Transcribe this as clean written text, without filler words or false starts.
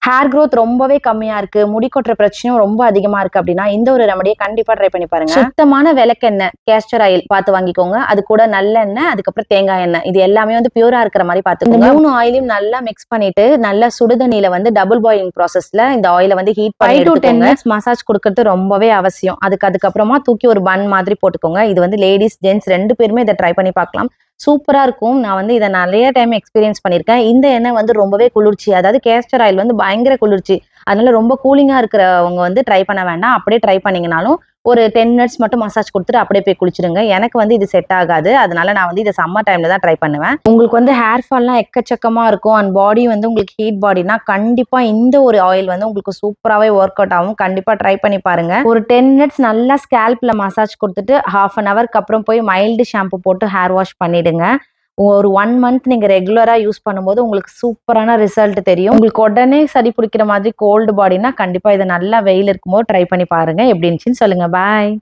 Hair growth ரொம்பவே கம்மியா இருக்கு, முடி கொட்டுற பிரச்சனையும் ரொம்ப அதிகமா இருக்கு அப்படின்னா இந்த ஒரு ரெமடியை கண்டிப்பா ட்ரை பண்ணி பாருங்க. சுத்தமான விளக்கெண்ணெய் கேஸ்டர் ஆயில் பார்த்து வாங்கிக்கோங்க. அது கூட நல்லெண்ணெய், அதுக்கப்புறம் தேங்காய் எண்ணெய், இது எல்லாமே வந்து பியூரா இருக்கிற மாதிரி பார்த்துக்கோங்க. 3 ஆயிலையும் நல்லா மிக்ஸ் பண்ணிட்டு நல்லா சுடுதண்ணியில வந்து டபுள் பாயிலிங் ப்ராசஸ்ல இந்த ஆயிலை வந்து ஹீட் பண்ணி 5 to 10 minutes மசாஜ் கொடுக்கறது ரொம்பவே அவசியம். அதுக்கப்புறமா தூக்கி ஒரு பன் மாதிரி போட்டுக்கோங்க. இது வந்து லேடிஸ் ஜென்ட்ஸ் 2 பேருமே இதை ட்ரை பண்ணி பார்க்கலாம். சூப்பரா இருக்கும். நான் வந்து இதை நிறைய டைம் எக்ஸ்பீரியன்ஸ் பண்ணியிருக்கேன். இந்த எண்ணெய் வந்து ரொம்பவே குளிர்ச்சி, அதாவது கேஸ்டர் ஆயில் வந்து பயங்கர குளிர்ச்சி. அதனால ரொம்ப கூலிங்கா இருக்கிறவங்க வந்து ட்ரை பண்ண வேண்டாம். அப்படியே ட்ரை பண்ணீங்கனாலும் ஒரு 10 மினிட்ஸ் மட்டும் மசாஜ் கொடுத்துட்டு அப்படியே போய் குளிச்சிடுங்க. எனக்கு வந்து இது செட் ஆகாது. அதனால நான் வந்து இதை சம்மர் டைம்ல தான் ட்ரை பண்ணுவேன். உங்களுக்கு வந்து ஹேர் ஃபால்லாம் எக்கச்சக்கமா இருக்கும் அண்ட் பாடி வந்து உங்களுக்கு ஹீட் பாடினா கண்டிப்பா இந்த ஒரு ஆயில் வந்து உங்களுக்கு சூப்பராகவே ஒர்க் அவுட் ஆகும். கண்டிப்பா ட்ரை பண்ணி பாருங்க. ஒரு 10 மினிட்ஸ் நல்லா ஸ்கேல்ப்ல மசாஜ் கொடுத்துட்டு ஹாஃப் அன் ஹவருக்கு அப்புறம் போய் மைல்டு ஷாம்பு போட்டு ஹேர் வாஷ் பண்ணிடுங்க. ஒரு 1 மந்த் நீங்க ரெகுலரா யூஸ் பண்ணும்போது உங்களுக்கு சூப்பரான ரிசல்ட் தெரியும். உங்களுக்கு உடனே சளி பிடிக்கிற மாதிரி கோல்டு பாடினா கண்டிப்பா இதை நல்லா வெயில் இருக்கும்போது ட்ரை பண்ணி பாருங்க. எப்படி இருந்துச்சுன்னு சொல்லுங்க. பாய்.